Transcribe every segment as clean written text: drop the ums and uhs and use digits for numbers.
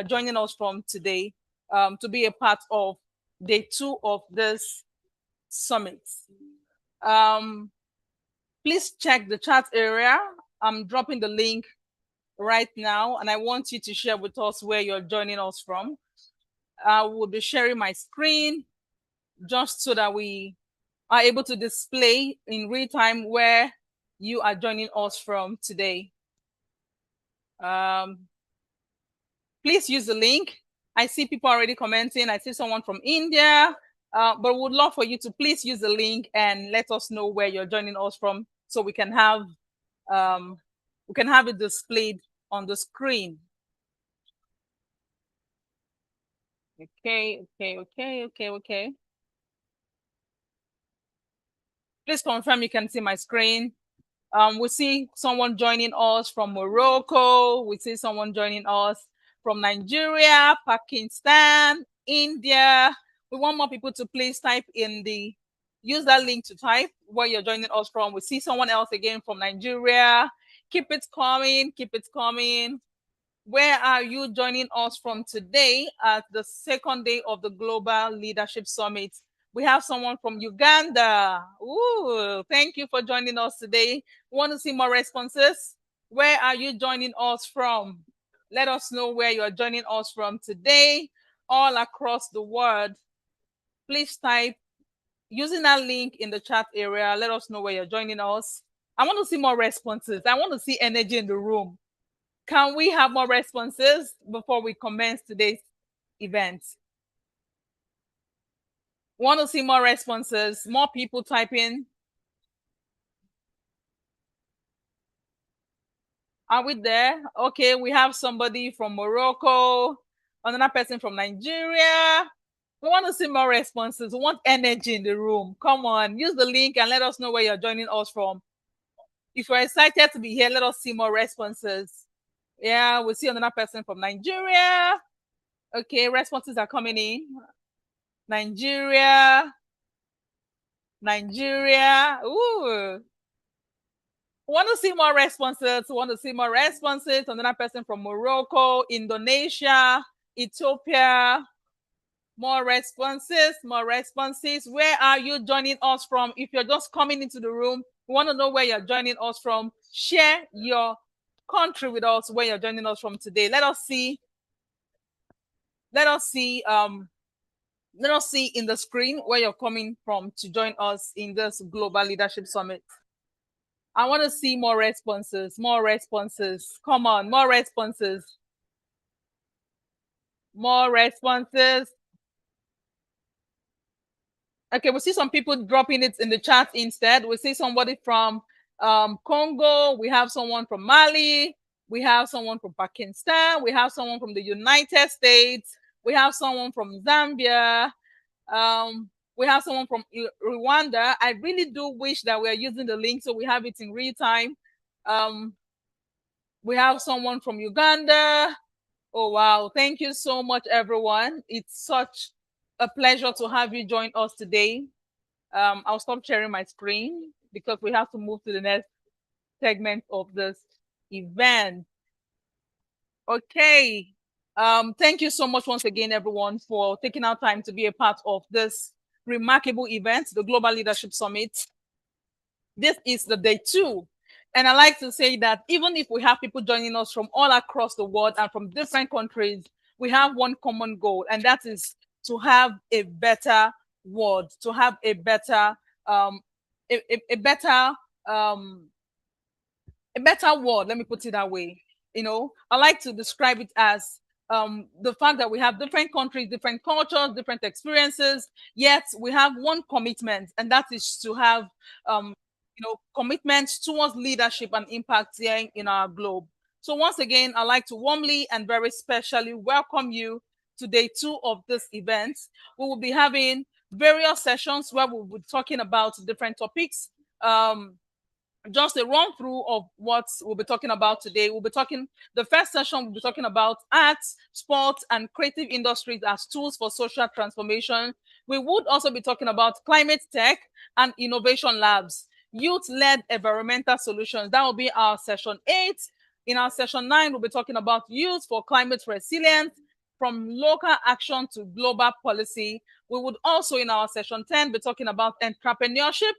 joining us from today to be a part of day 2 of this summit. Please check the chat area. I'm dropping the link right now, and I want you to share with us where you're joining us from. I will be sharing my screen just so that we are able to display in real time where you are joining us from today. Please use the link. I see people already commenting. I see someone from India, but would love for you to please use the link and let us know where you're joining us from, so we can have it displayed on the screen. Okay. Please confirm you can see my screen. We see someone joining us from Morocco. We see someone joining us from Nigeria, Pakistan, India. We want more people to please use that link to type where you're joining us from. We see someone else again from Nigeria. Keep it coming, keep it coming. Where are you joining us from today at the second day of the Global Leadership Summit? We have someone from Uganda. Ooh, thank you for joining us today. Want to see more responses? Where are you joining us from? Let us know where you're joining us from today, all across the world. Please type using that link in the chat area. Let us know where you're joining us. I want to see more responses. I want to see energy in the room. Can we have more responses before we commence today's event? Want to see more responses, more people type in. Are we there? Okay, we have somebody from Morocco, another person from Nigeria. We want to see more responses. We want energy in the room. Come on, use the link and let us know where you're joining us from. If you're excited to be here, let us see more responses. Yeah, we see another person from Nigeria. Okay, responses are coming in. Nigeria. Ooh. Want to see more responses. Another person from Morocco, Indonesia, Ethiopia. More responses. Where are you joining us from? If you're just coming into the room, we want to know where you're joining us from. Share your country with us, where you're joining us from today. Let us see in the screen where you're coming from to join us in this Global Leadership Summit. I want to see more responses. Come on, more responses. Okay, we see some people dropping it in the chat instead. We see somebody from Congo. We have someone from Mali. We have someone from Pakistan. We have someone from the United States. We have someone from Zambia. We have someone from Rwanda. I really do wish that we are using the link so we have it in real time. We have someone from Uganda. Oh, wow. Thank you so much, everyone. It's such a pleasure to have you join us today. I'll stop sharing my screen because we have to move to the next segment of this event. Okay. Thank you so much once again, everyone, for taking our time to be a part of this remarkable event, the Global Leadership Summit. This is the day 2. And I like to say that even if we have people joining us from all across the world and from different countries, we have one common goal, and that is to have a better world, to have a better world. Let me put it that way. I like to describe it as the fact that we have different countries, different cultures, different experiences, yet we have one commitment, and that is to have commitment towards leadership and impact here in our globe. So once again, I'd like to warmly and very specially welcome you to day 2 of this event. We will be having various sessions where we'll be talking about different topics. Just a run through of what we'll be talking about today. The first session we'll be talking about arts, sports, and creative industries as tools for social transformation. We would also be talking about climate tech and innovation labs, youth-led environmental solutions. That will be our session 8. In our session 9, we'll be talking about youth for climate resilience from local action to global policy. We would also, in our session 10, be talking about entrepreneurship,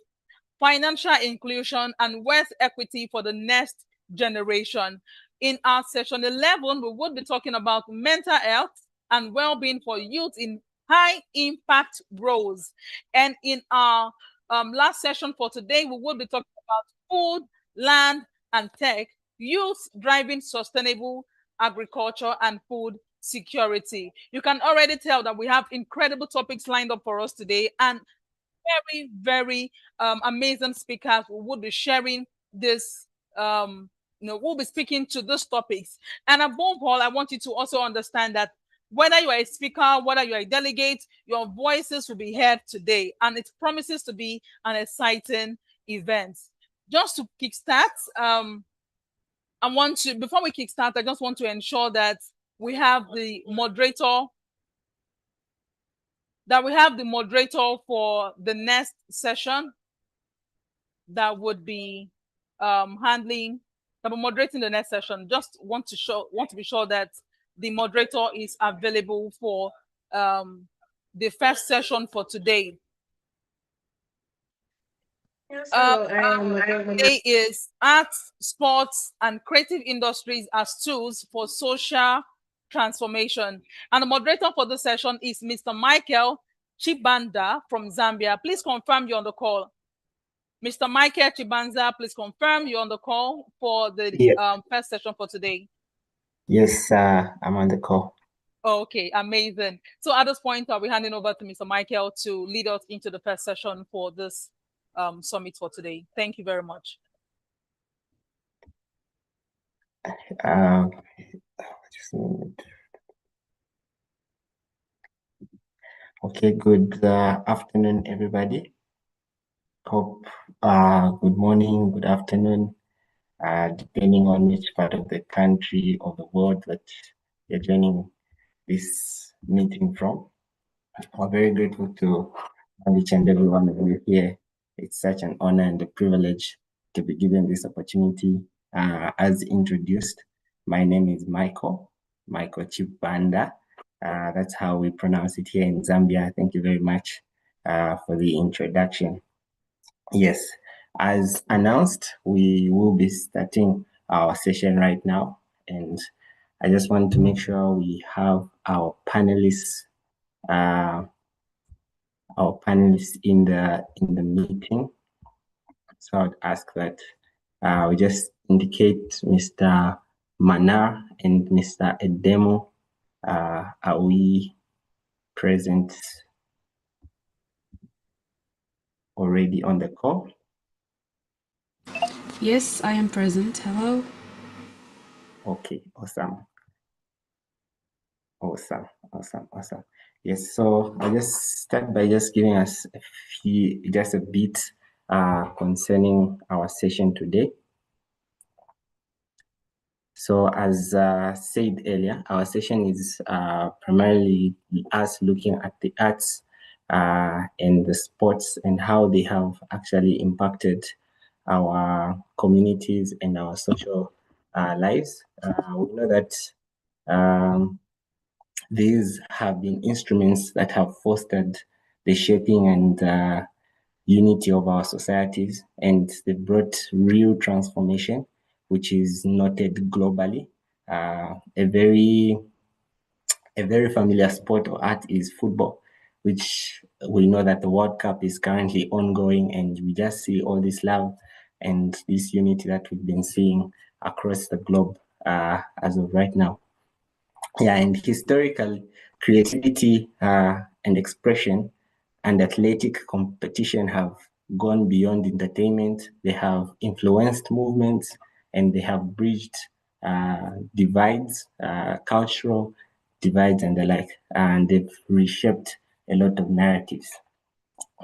financial inclusion, and wealth equity for the next generation. In our session 11, we would be talking about mental health and well-being for youth in high impact roles. And in our last session for today, we will be talking about food, land, and tech, youth driving sustainable agriculture and food security. You can already tell that we have incredible topics lined up for us today, and very, very amazing speakers who would be sharing this, we'll be speaking to these topics. And above all, I want you to also understand that whether you are a speaker, whether you are a delegate, your voices will be heard today, and it promises to be an exciting event. Just to kickstart, before we kickstart, I just want to ensure that we have the moderator for the next session that would be moderating the next session. Just want to be sure that the moderator is available for the first session for today. Today is arts, sports, and creative industries as tools for social transformation. And the moderator for the session is Mr. Micheal Chibanda from Zambia. Please confirm you're on the call. Mr. Micheal Chibanda, please confirm you're on the call for the first session for today. Yes, I'm on the call. Okay, amazing. So at this point, I'll be handing over to Mr. Micheal to lead us into the first session for this summit for today. Thank you very much. Just a minute. Okay, good afternoon, everybody. Hope good morning, good afternoon, depending on which part of the country or the world that you're joining this meeting from. We're very grateful to each and every one of you here. It's such an honor and a privilege to be given this opportunity. As introduced, my name is Micheal Chibanda. That's how we pronounce it here in Zambia. Thank you very much for the introduction. Yes, as announced, we will be starting our session right now, and I just want to make sure we have our panelists in the meeting. So I'd ask that we just indicate Mr. Manar and Mr. ADEMU. Are we present already on the call? Yes, I am present. Hello. Okay, awesome. Yes, so I'll just start by just giving us a bit concerning our session today. So as said earlier, our session is primarily us looking at the arts and the sports and how they have actually impacted our communities and our social lives. We know that these have been instruments that have fostered the shaping and unity of our societies, and they brought real transformation, which is noted globally. A very familiar sport or art is football, which we know that the World Cup is currently ongoing, and we just see all this love and this unity that we've been seeing across the globe as of right now. Yeah, and historical creativity and expression and athletic competition have gone beyond entertainment. They have influenced movements, and they have bridged divides, cultural divides and the like, and they've reshaped a lot of narratives.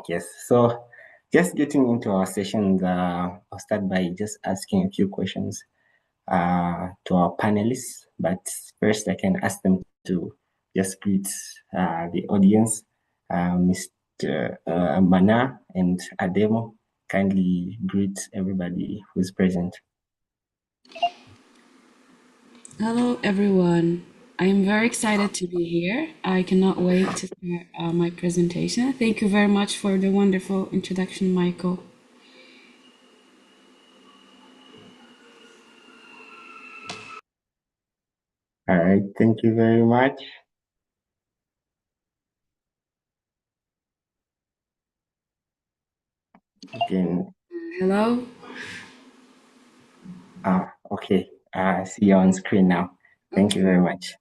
Yes, so just getting into our sessions, I'll start by just asking a few questions to our panelists, but first I can ask them to just greet the audience. Mr. Mana and ADEMU, kindly greet everybody who's present. Hello, everyone. I am very excited to be here. I cannot wait to start my presentation. Thank you very much for the wonderful introduction, Michael. All right, thank you very much. Again, Hello? okay, I see you on screen now. Thank you Okay. very much.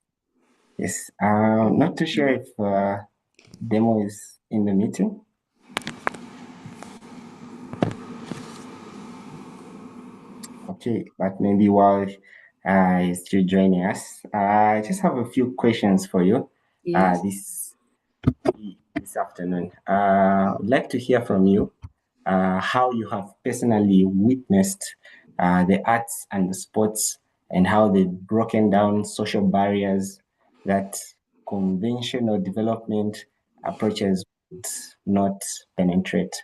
Yes, not too sure if Demo is in the meeting. Okay, but maybe while he's still joining us, I just have a few questions for you Yes. this afternoon. I'd like to hear from you how you have personally witnessed the arts and the sports and how they've broken down social barriers that conventional development approaches would not penetrate.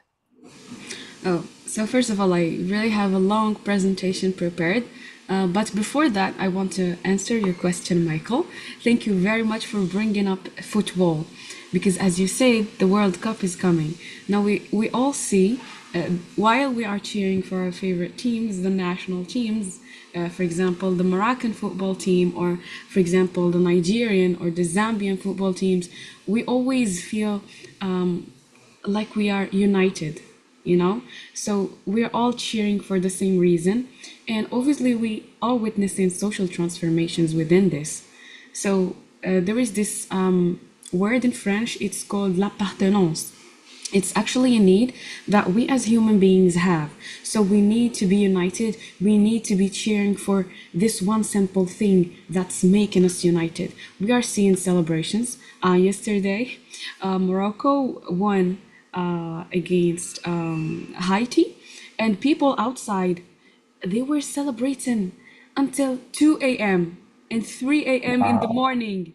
Oh, so first of all, I really have a long presentation prepared. But before that, I want to answer your question, Michael. Thank you very much for bringing up football. Because as you said, the World Cup is coming. Now, we all see, while we are cheering for our favorite teams, the national teams, for example, the Moroccan football team, or for example, the Nigerian or the Zambian football teams, we always feel like we are united, you know? So we're all cheering for the same reason. And obviously, we are witnessing social transformations within this. So there is this word in French, it's called l'appartenance. It's actually a need that we as human beings have. So we need to be united. We need to be cheering for this one simple thing that's making us united. We are seeing celebrations. Yesterday, Morocco won against Haiti, and people outside, they were celebrating until 2 a.m. and 3 a.m. in the Wow, morning.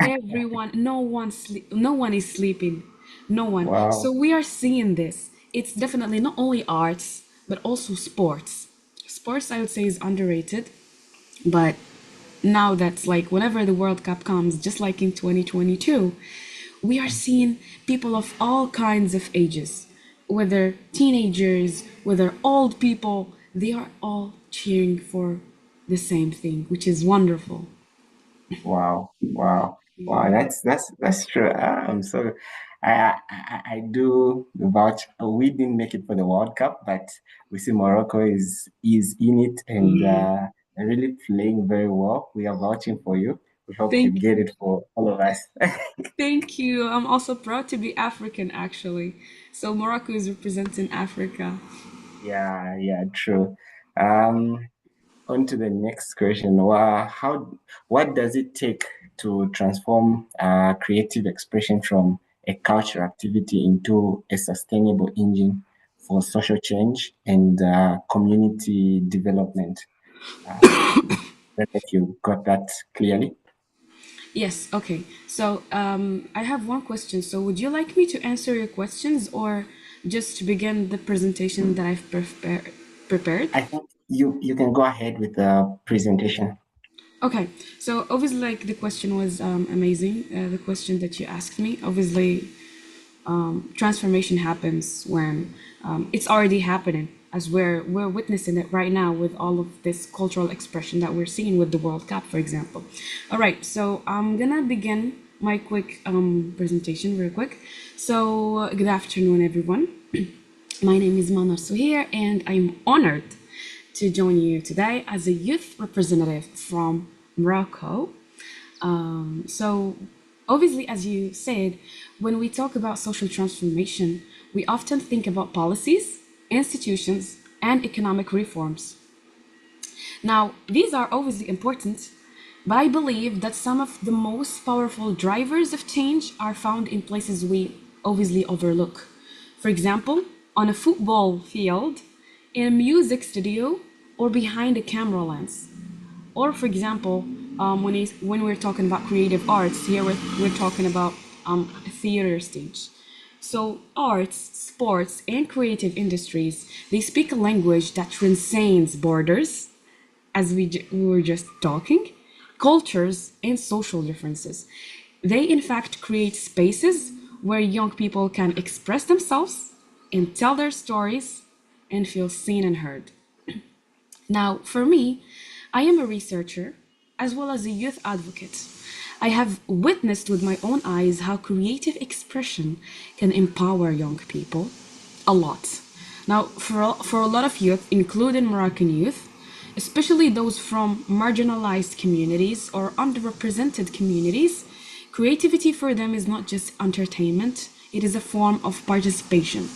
Everyone, no one is sleeping. No one. So wow, we are seeing this. It's definitely not only arts, but also sports. Sports, I would say, is underrated, but now that's like whenever the World Cup comes, just like in 2022, we are seeing people of all kinds of ages, whether teenagers, whether old people, they are all cheering for the same thing, which is wonderful. wow, wow, wow. That's true. So I do vouch. We didn't make it for the World Cup, but we see Morocco is in it and Yeah. really playing very well. We are vouching for you. We hope you Thank get it for all of us. thank you. I'm also proud to be African actually. So Morocco is representing Africa. Yeah, yeah, true. On to the next question. What does it take to transform creative expression from a cultural activity into a sustainable engine for social change and community development? I don't know if you got that clearly. Yes, okay. So I have one question. So would you like me to answer your questions or just to begin the presentation that I've prepared? I think you can go ahead with the presentation. Okay, so obviously, like the question was amazing. The question that you asked me, obviously, transformation happens when it's already happening, as we're witnessing it right now with all of this cultural expression that we're seeing with the World Cup, for example. All right, so I'm gonna begin my quick presentation real quick. So good afternoon, everyone. My name is Manar Souhair, and I'm honored to join you today as a youth representative from Morocco. So, obviously, as you said, when we talk about social transformation, we often think about policies, institutions, and economic reforms. Now, these are obviously important, but I believe that some of the most powerful drivers of change are found in places we obviously overlook. For example, on a football field, in a music studio, or behind a camera lens. Or, for example, when we're talking about creative arts, here we're talking about a theater stage. So, arts, sports, and creative industries, they speak a language that transcends borders, as we were just talking, cultures, and social differences. They, in fact, create spaces where young people can express themselves and tell their stories and feel seen and heard. Now, for me, I am a researcher as well as a youth advocate. I have witnessed with my own eyes how creative expression can empower young people a lot. Now, for a lot of youth, including Moroccan youth, especially those from marginalized communities or underrepresented communities, creativity for them is not just entertainment, it is a form of participation.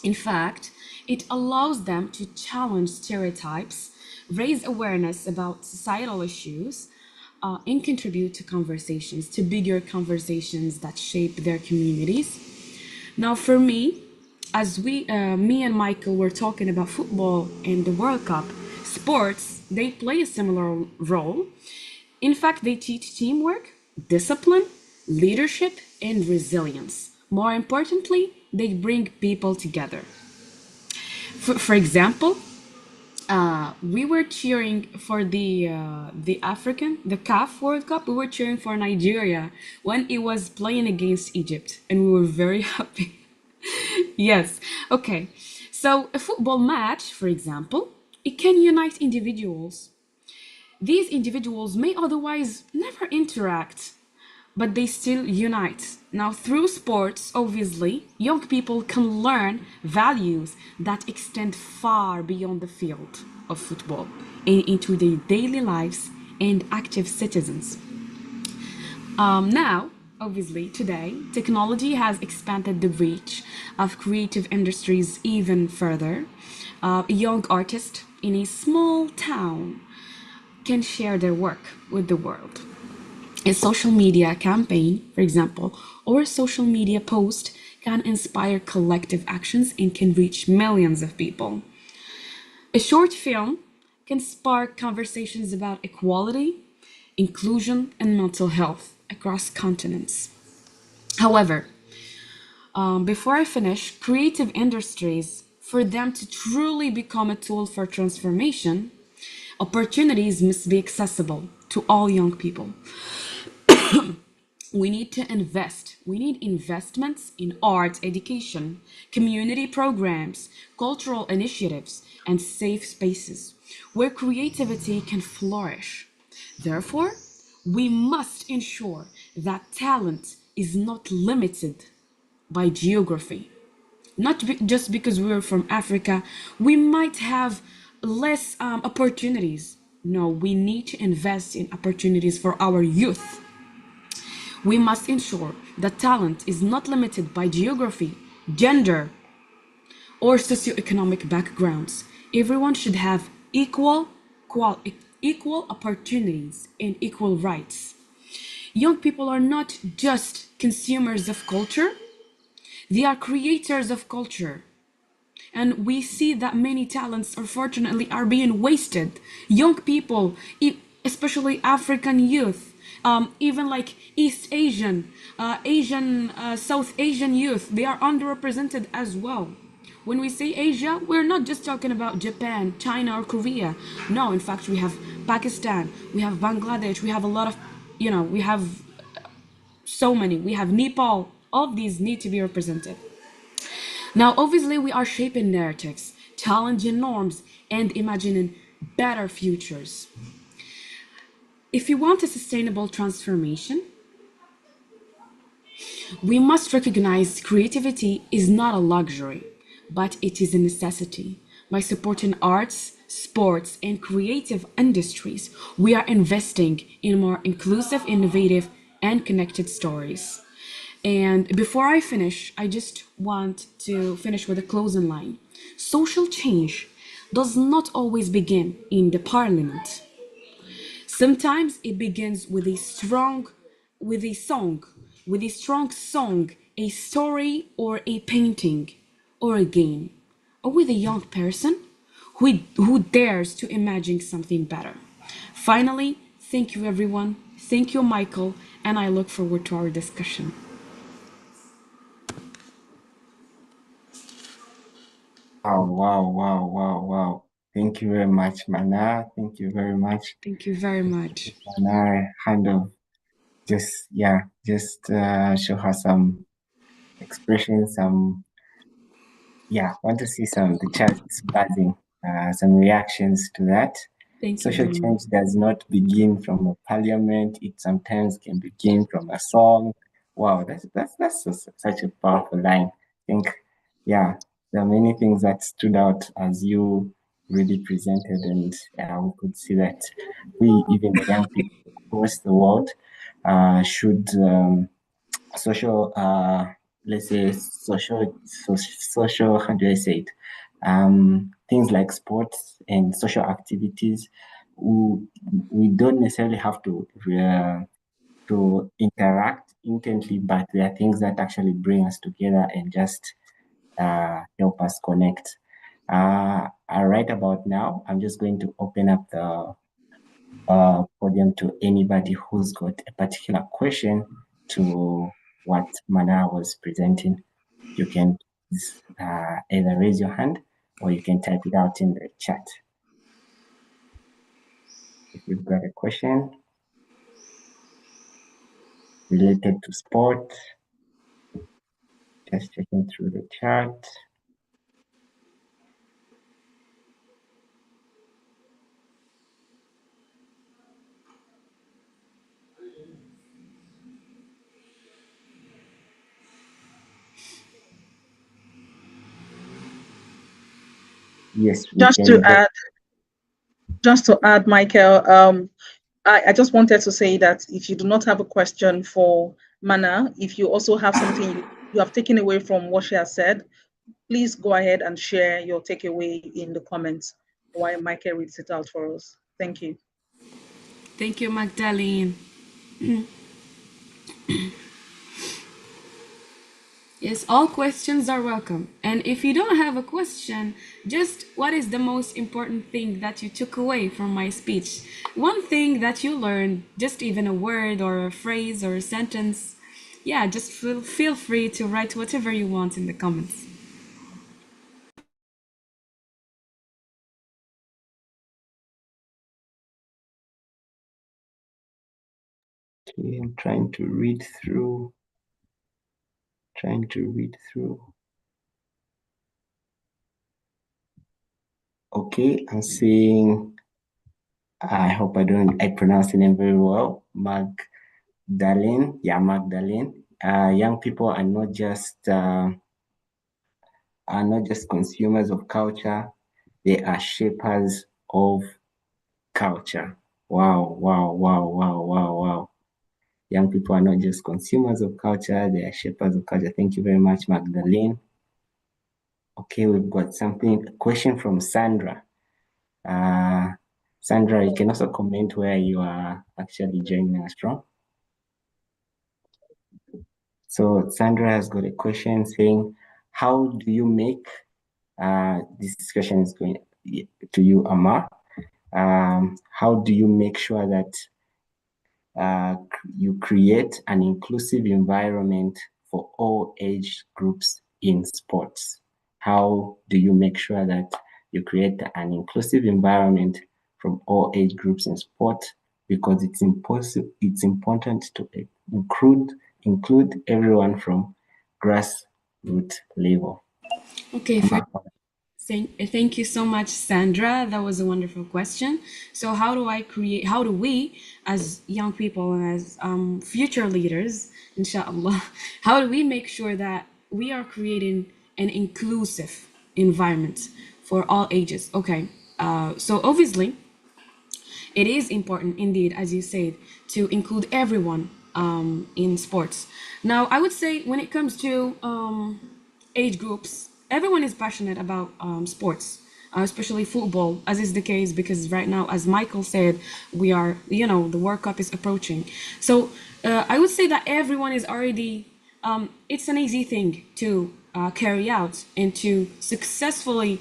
In fact, it allows them to challenge stereotypes, raise awareness about societal issues, and contribute to conversations, to bigger conversations that shape their communities. Now, for me, me and Michael were talking about football and the World Cup, sports, they play a similar role. In fact, they teach teamwork, discipline, leadership, and resilience. More importantly, they bring people together. For example, we were cheering for the CAF World Cup. We were cheering for Nigeria when it was playing against Egypt, and we were very happy. Yes. Okay. So a football match, for example, it can unite individuals. These individuals may otherwise never interact, but they still unite. Now, through sports, obviously, young people can learn values that extend far beyond the field of football and into their daily lives and active citizens. Now, obviously, today, technology has expanded the reach of creative industries even further. A young artist in a small town can share their work with the world. A social media campaign, for example, or a social media post can inspire collective actions and can reach millions of people. A short film can spark conversations about equality, inclusion, and mental health across continents. However, before I finish, creative industries, for them to truly become a tool for transformation, opportunities must be accessible to all young people. We need to invest. We need investments in art education, community programs, cultural initiatives, and safe spaces where creativity can flourish. Therefore, we must ensure that talent is not limited by geography. Just because we're from Africa, we might have less opportunities. No, we need to invest in opportunities for our youth. We must ensure that talent is not limited by geography, gender, or socioeconomic backgrounds. Everyone should have equal opportunities and equal rights. Young people are not just consumers of culture, they are creators of culture. And we see that many talents, unfortunately, are being wasted. Young people, especially African youth, even like East Asian, South Asian youth, they are underrepresented as well. When we say Asia, we're not just talking about Japan, China, or Korea. No, in fact, we have Pakistan, we have Bangladesh, we have a lot of, we have so many. We have Nepal. All of these need to be represented. Now, obviously, we are shaping narratives, challenging norms, and imagining better futures. If you want a sustainable transformation, we must recognize creativity is not a luxury, but it is a necessity. By supporting arts, sports, and creative industries, we are investing in more inclusive, innovative, and connected stories. And before I finish, I just want to finish with a closing line. Social change does not always begin in the parliament. Sometimes it begins with a song, with a strong song, a story, or a painting, or a game, or with a young person who dares to imagine something better. Finally, thank you everyone. Thank you, Michael, and I look forward to our discussion. Wow, wow, wow, wow, wow. Thank you very much, Mana. Thank you very much. Thank you very much. Mana, kind of just show her some expressions, want to see the chat's buzzing, some reactions to that. Thank you Social very change much. does not begin from a parliament. It sometimes can begin from a song. Wow, that's such a powerful line. I think, yeah, there are many things that stood out as you really presented, and we could see that we, even the young people across the world, should social let's say social, how do I say it, things like sports and social activities. We don't necessarily have to interact intently, but there are things that actually bring us together and just help us connect. Right about now, I'm just going to open up the podium to anybody who's got a particular question to what Mana was presenting. You can either raise your hand or you can type it out in the chat. If you've got a question related to sport, just checking through the chat. Yes, we Just can. to add, Micheal, I just wanted to say that if you do not have a question for Mana, if you also have something you have taken away from what she has said, please go ahead and share your takeaway in the comments while Micheal reads it out for us. Thank you. Thank you, Magdalene. Yes, all questions are welcome. And if you don't have a question, just what is the most important thing that you took away from my speech? One thing that you learned, just even a word or a phrase or a sentence. Yeah, just feel free to write whatever you want in the comments. Okay, I'm trying to read through. Okay, I'm seeing, I hope I pronounce the name very well, Magdalene. Yeah, Magdalene. Young people are not just consumers of culture, they are shapers of culture. Wow, wow, wow, wow, wow, wow. Young people are not just consumers of culture, they are shapers of culture. Thank you very much, Magdalene. Okay, we've got a question from Sandra. Sandra, you can also comment where you are actually joining us from. So Sandra has got a question saying, how do you make, this question is going to you, Amar. How do you make sure that you create an inclusive environment for all age groups in sports? How do you make sure that you create an inclusive environment from all age groups in sport? Because it's important to include everyone from grassroots level. Okay, thank you so much, Sandra. That was a wonderful question. So how do we, as young people and as future leaders, inshallah, how do we make sure that we are creating an inclusive environment for all ages? Okay, so obviously, it is important indeed, as you said, to include everyone in sports. Now, I would say when it comes to age groups, everyone is passionate about sports, especially football, as is the case because right now, as Micheal said, we are, the World Cup is approaching. So I would say that everyone is already, it's an easy thing to carry out and to successfully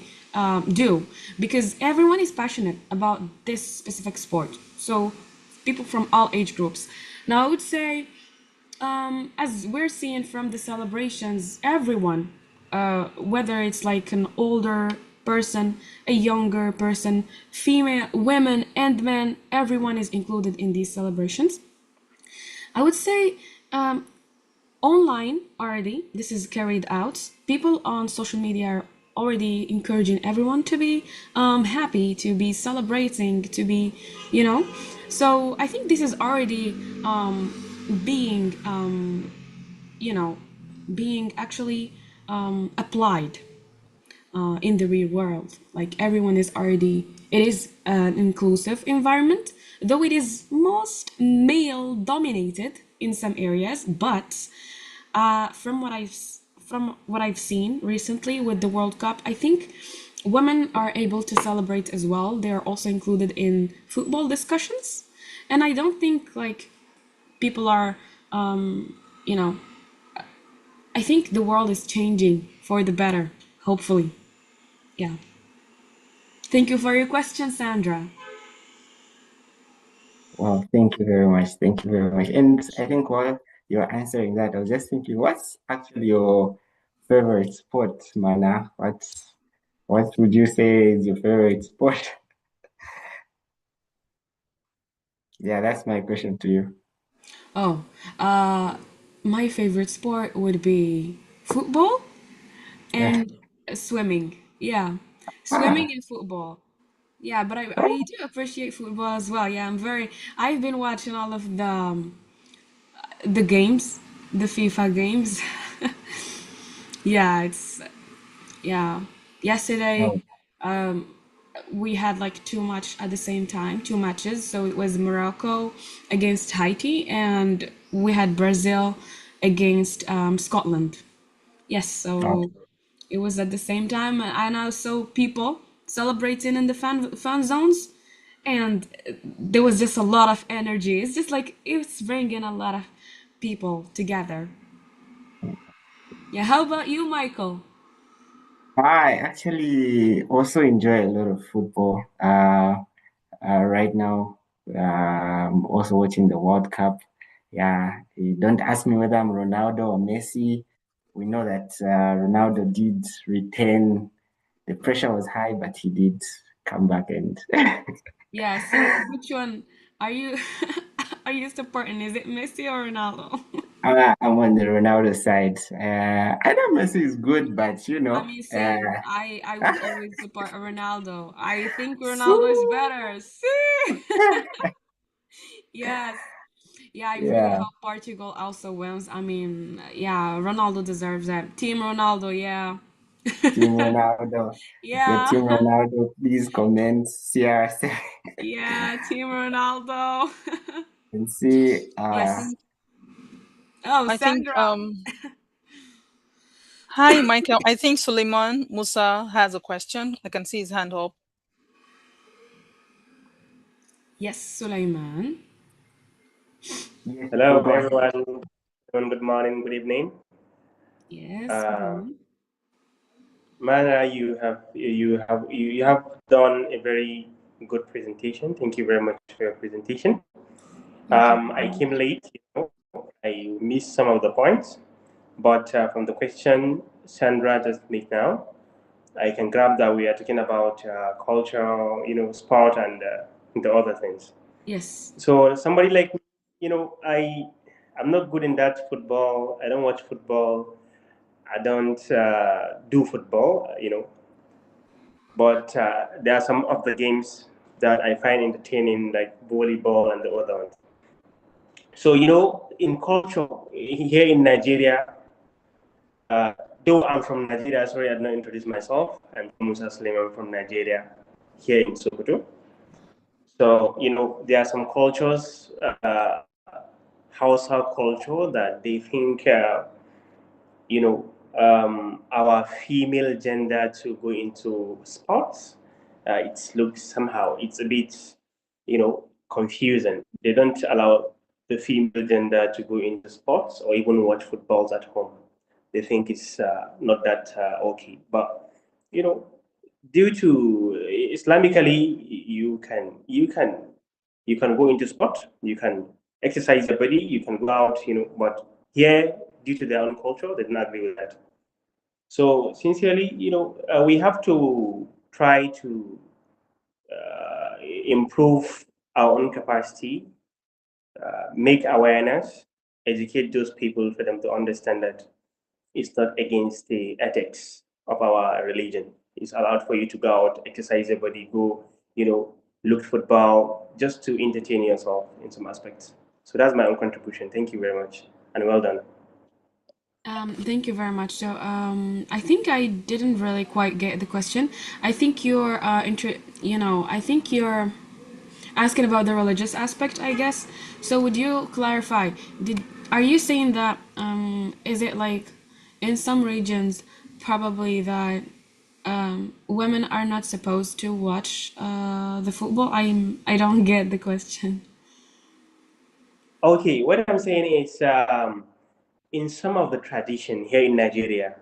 do because everyone is passionate about this specific sport. So people from all age groups. Now I would say, as we're seeing from the celebrations, everyone, whether it's like an older person, a younger person, female, women, and men. Everyone is included in these celebrations. I would say online already, this is carried out. People on social media are already encouraging everyone to be happy, to be celebrating, to be, you know. So I think this is already being, you know, being actually applied in the real world. Like everyone is already, it is an inclusive environment, though it is most male dominated in some areas. But from what I've seen recently with the World Cup, I think women are able to celebrate as well. They are also included in football discussions, and I don't think like people are, you know, I think the world is changing for the better, hopefully. Yeah. Thank you for your question, Sandra. Well, thank you very much. Thank you very much. And I think while you're answering that, I was just thinking, what's actually your favorite sport, Mana? What would you say is your favorite sport? Yeah, that's my question to you. Oh, my favorite sport would be football Yeah. and swimming. Yeah, Ah, swimming and football. Yeah, but I do appreciate football as well. Yeah, I've been watching all of the games, the FIFA games. Yeah, it's yeah. Yesterday, oh, we had like two match at the same time, two matches. So it was Morocco against Haiti, and we had Brazil against Scotland. Yes, oh, so it was at the same time, and I saw people celebrating in the fan zones, and there was just a lot of energy. It's just like it's bringing a lot of people together. Yeah, how about you, Michael? I actually also enjoy a lot of football. Right now, I'm also watching the World Cup. Yeah, don't ask me whether I'm Ronaldo or Messi. We know that Ronaldo did retain. The pressure was high, but he did come back and Yeah, so which one are you are you supporting? Is it Messi or Ronaldo? I'm on the Ronaldo side. I know Messi is good, but I mean, same. I would always support Ronaldo. I think so Ronaldo is better. See? Yes. Yeah, I really yeah, hope Portugal also wins. I mean, yeah, Ronaldo deserves that. Team Ronaldo, yeah. Team Ronaldo. If you're Yeah. Team Ronaldo, please comment CR7 Yeah, Team Ronaldo. and see. I Yes. think Oh, I think Sandra. hi Michael. I think Suleiman Musa has a question. I can see his hand up. Yes, Sulaiman. Yes, Hello, go ahead. everyone. Good morning, good evening. Yes, good Uh, morning. Mana, you have done a very good presentation. Thank you very much for your presentation. Thank you I very came much. late, I missed some of the points, but from the question Sandra just made now, I can grab that we are talking about culture, sport, and the other things. Yes. So somebody like me, I'm not good in that football. I don't watch football. I don't do football, but there are some of the games that I find entertaining, like volleyball and the other ones. So, in culture here in Nigeria, uh, though I'm from Nigeria, sorry, I did not introduce myself. I'm Musa Suleiman from Nigeria, here in Sokoto. So, there are some cultures, household culture, that they think our female gender to go into sports, it looks somehow, it's a bit, confusing. They don't allow the female gender to go into sports or even watch footballs at home. They think it's not that okay. But, you know, due to Islamically, you can go into sport, you can exercise your body, you can go out, but here, due to their own culture, they don't agree with that. So sincerely, we have to try to improve our own capacity, make awareness, educate those people for them to understand that it's not against the ethics of our religion. It's allowed for you to go out, exercise your body, go, look football, just to entertain yourself in some aspects. So that's my own contribution. Thank you very much, and well done. Thank you very much. So, I think I didn't really quite get the question. I think I think you're asking about the religious aspect, I guess. So, would you clarify? Are you saying that is it like in some regions probably that women are not supposed to watch the football? I don't get the question. Okay, what I'm saying is, in some of the tradition here in Nigeria,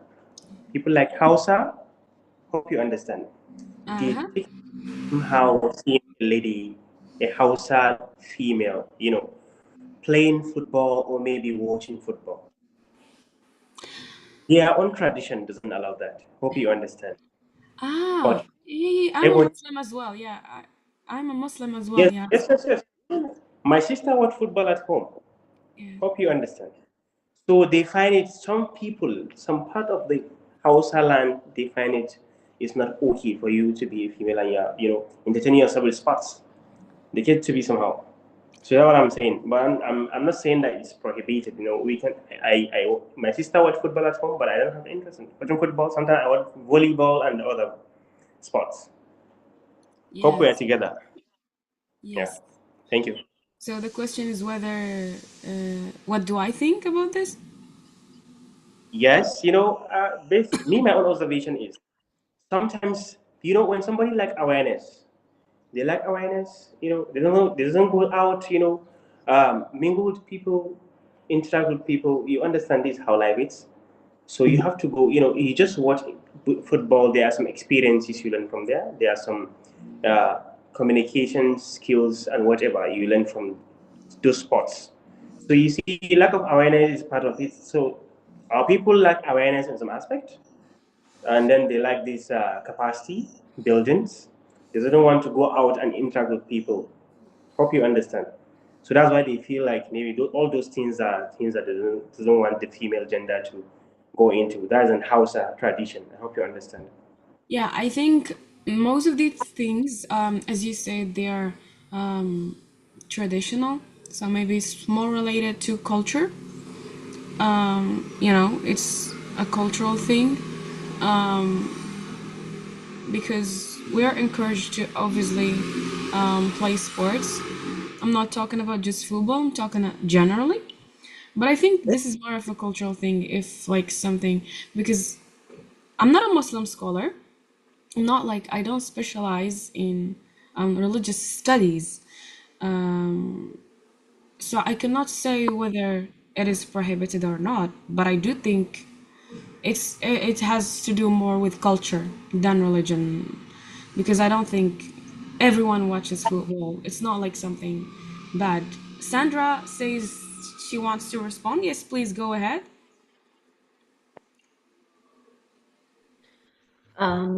people like Hausa, hope you understand, they Uh-huh. take somehow seeing a lady, a Hausa female, playing football or maybe watching football. Their own tradition doesn't allow that. Hope you understand. Ah, But yeah, I'm a everyone, Muslim as well. Yeah, I'm a Muslim as well. yes, Yeah. yes, yes, yes. My sister watch football at home. Yeah. Hope you understand. So they find it, some people, some part of the Hausa land, they find it is not okay for you to be a female and you're, entertaining yourself with sports. They get to be somehow. So that's what I'm saying. But I'm not saying that it's prohibited. We can. My sister watch football at home, but I don't have interest in watching football. Sometimes I watch volleyball and other sports. Hope we are Yes. together. Yeah. Yes. Thank you. So the question is whether what do I think about this? Yes, me, my own observation is sometimes, when somebody like awareness, they like awareness, they don't know, they doesn't go out, mingle with people, interact with people. You understand this how life is. So you have to go, you just watch football. There are some experiences you learn from there. There are some uh, communication skills and whatever you learn from those sports. So you see, lack of awareness is part of it. So our people lack awareness in some aspect, and then they like this capacity buildings. They don't want to go out and interact with people. Hope you understand. So that's why they feel like maybe all those things are things that they doesn't want the female gender to go into. That's an Hausa tradition. I hope you understand. Yeah, I think most of these things, as you said, they are traditional. So maybe it's more related to culture. It's a cultural thing because we are encouraged to obviously play sports. I'm not talking about just football, I'm talking generally. But I think this is more of a cultural thing, if like something, because I'm not a Muslim scholar. I'm not like, I don't specialize in religious studies. So I cannot say whether it is prohibited or not, but I do think it has to do more with culture than religion, because I don't think everyone watches football. It's not like something bad. Sandra says she wants to respond. Yes, please go ahead.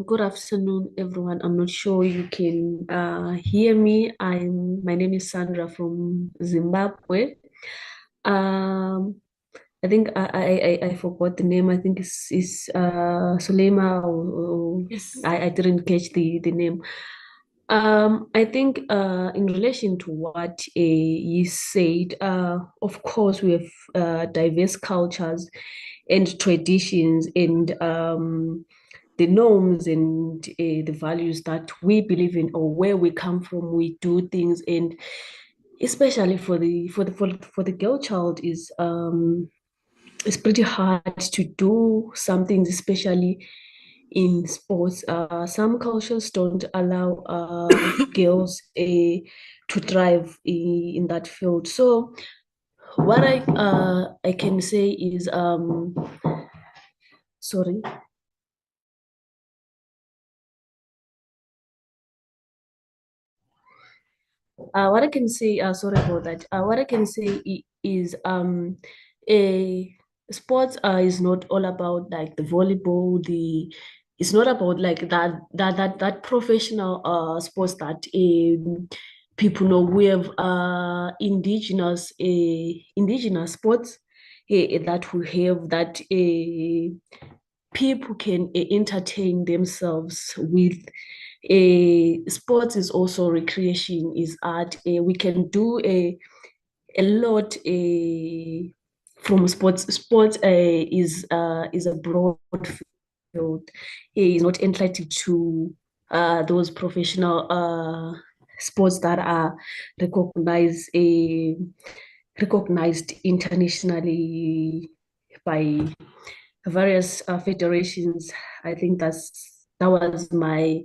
Good afternoon, everyone. I'm not sure you can hear me. My name is Sandra from Zimbabwe. I think I forgot the name. I think it's Sulema, or Yes. I didn't catch the name. I think in relation to what you said, of course, we have diverse cultures and traditions, and the norms and the values that we believe in, or where we come from, we do things. And especially for the girl child, is it's pretty hard to do some things, especially in sports. Some cultures don't allow girls to thrive in that field. So what I can say is sorry. What I can say, sorry about that. What I can say is a sports is not all about like the volleyball, it's not about like that professional sports that people know. We have indigenous sports that we have that people can entertain themselves with. Sports is also recreation, is art. We can do a lot from sports. Sports is a broad field. Is not entitled to those professional sports that are recognized recognized internationally by various federations. I think that was my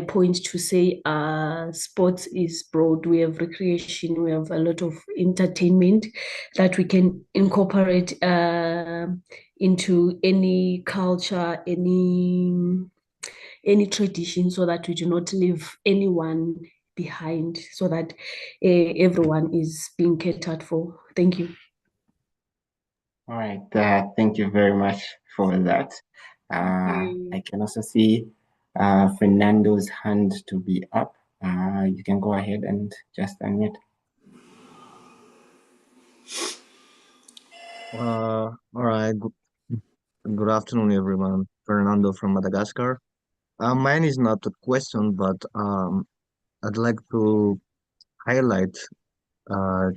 point to say sports is broad. We have recreation, we have a lot of entertainment that we can incorporate into any culture, any tradition, so that we do not leave anyone behind, so that everyone is being catered for. Thank you. All right. Thank you very much for that. I can also see Fernando's hand to be up. You can go ahead and just unmute. All right. Good afternoon, everyone. Fernando from Madagascar. Mine is not a question, but I'd like to highlight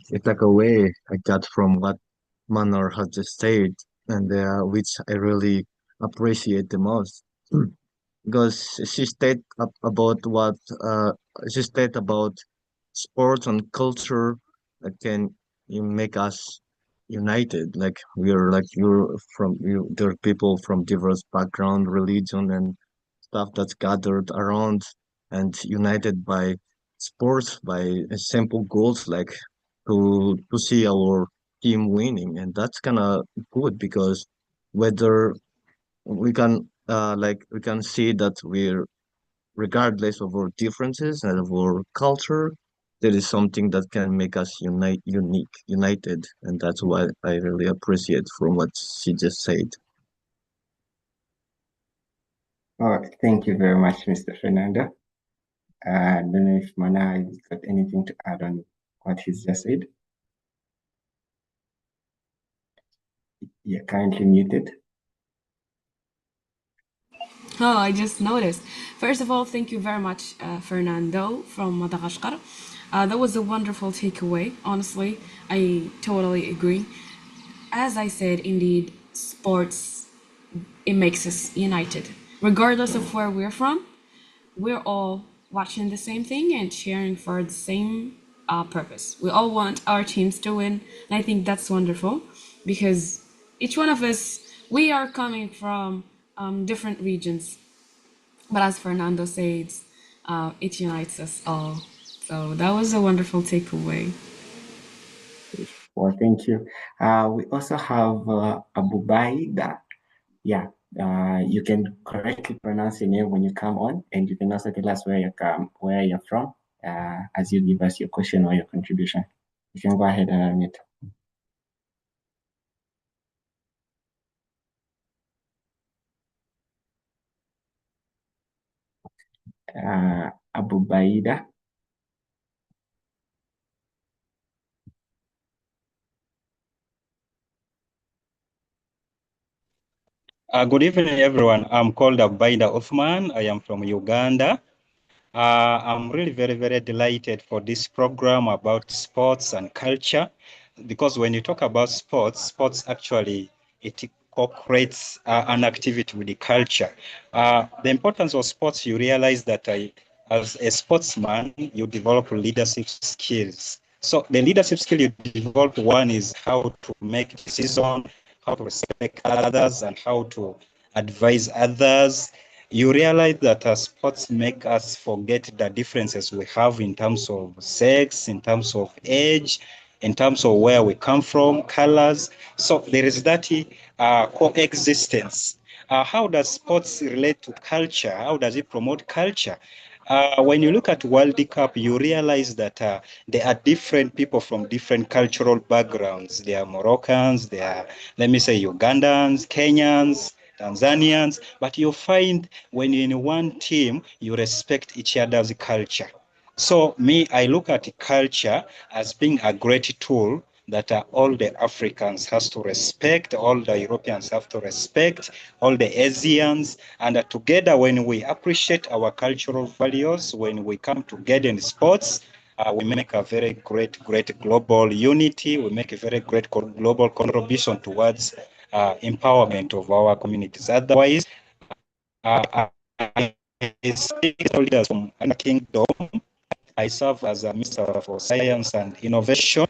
it's like a way I got from what Manor has just said, and which I really appreciate the most. Because about what she stated about sports and culture that can make us united. Like we're like there are people from diverse background, religion, and stuff that's gathered around and united by sports, by simple goals like to see our team winning, and that's kind of good because whether we can see that we're regardless of our differences and of our culture, there is something that can make us united, and that's what I really appreciate from what she just said. All right. Thank you very much, Mr. Fernando. I don't know if Mana has got anything to add on what he's just said. You're currently muted. Oh, I just noticed. First of all, thank you very much, Fernando from Madagascar. That was a wonderful takeaway. Honestly, I totally agree. As I said, indeed, sports, it makes us united. Regardless of where we're from, we're all watching the same thing and cheering for the same purpose. We all want our teams to win, and I think that's wonderful because each one of us, we are coming from different regions, but as Fernando says, it unites us all. So that was a wonderful takeaway. Well, thank you. We also have Abubaida. Yeah, you can correctly pronounce your name when you come on, and you can also tell us where you're from, as you give us your question or your contribution. You can go ahead and unmute. Abubaida. Good evening, everyone. I'm called Abaida Othman. I am from Uganda. I'm really very delighted for this program about sports and culture, because when you talk about sports actually, it incorporates an activity with the culture. The importance of sports, you realize that as a sportsman, you develop leadership skills. So the leadership skill you develop, one is how to make decisions, how to respect others, and how to advise others. You realize that sports make us forget the differences we have in terms of sex, in terms of age, in terms of where we come from, colors. So there is that coexistence. How does sports relate to culture? How does it promote culture? When you look at World Cup, you realize that there are different people from different cultural backgrounds. There are Moroccans, there are, let me say, Ugandans, Kenyans, Tanzanians, but you find when you're in one team, you respect each other's culture. So me, I look at culture as being a great tool that all the Africans has to respect, all the Europeans have to respect, all the Asians, and together when we appreciate our cultural values, when we come together in sports, we make a very great global unity. We make a very great global contribution towards empowerment of our communities. Otherwise, I see leaders from another kingdom. I serve as a Minister for Science and Innovation,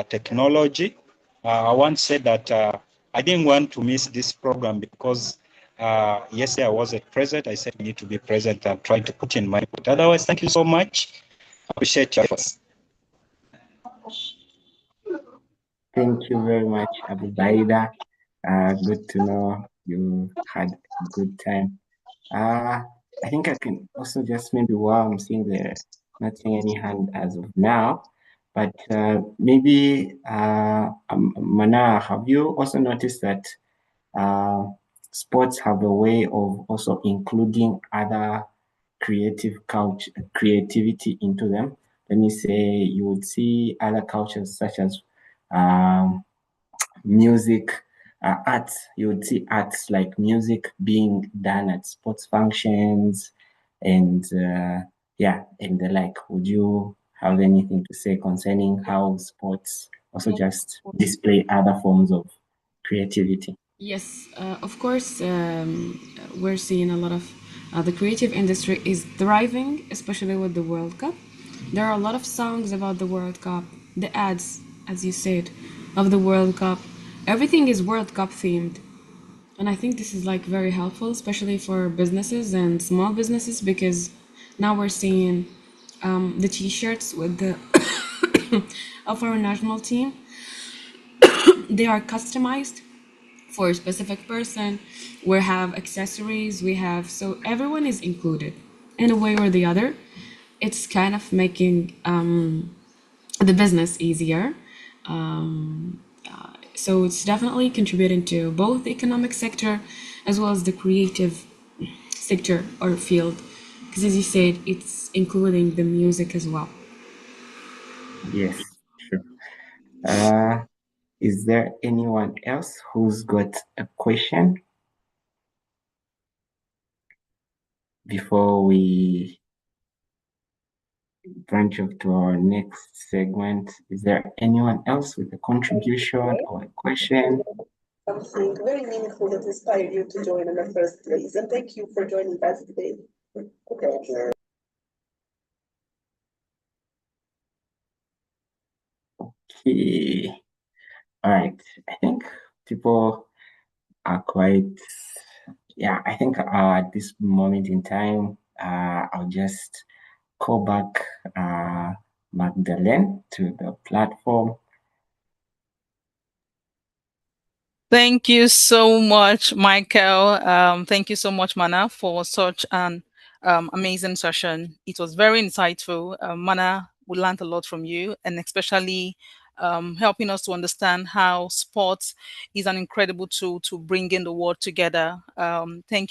Technology. I once said that I didn't want to miss this program because yesterday I wasn't present. I said we need to be present and try to put in my input. Otherwise, thank you so much. Appreciate your efforts. Thank you very much, Abu Baida. Good to know you had a good time. I think I can also just maybe while I'm seeing not seeing any hand as of now, but maybe Mana, have you also noticed that uh, sports have a way of also including other creativity into them? Let me say you would see other cultures such as um, music, arts. You would see arts like music being done at sports functions, and yeah, and the like. Would you have anything to say concerning how sports also just display other forms of creativity? Yes, of course, we're seeing a lot of the creative industry is thriving, especially with the World Cup. There are a lot of songs about the World Cup, the ads, as you said, of the World Cup. Everything is World Cup themed. And I think this is like very helpful, especially for businesses and small businesses, because now we're seeing the t-shirts with the of our national team. They are customized for a specific person. We have accessories, we have, so everyone is included in a way or the other. It's kind of making the business easier. So it's definitely contributing to both the economic sector as well as the creative sector or field, because as you said, it's including the music as well. Yes, sure. Is there anyone else who's got a question before we branch off to our next segment? Is there anyone else with a contribution or a question? Something very meaningful that inspired you to join in the first place. And thank you for joining us today. Okay. Okay. All right. I think people are quite, yeah, I think at this moment in time, I'll just call back Magdalene to the platform. Thank you so much, Micheal. Thank you so much, Mana, for such an amazing session. It was very insightful. Mana, we learned a lot from you, and especially helping us to understand how sports is an incredible tool to bring in the world together. Thank you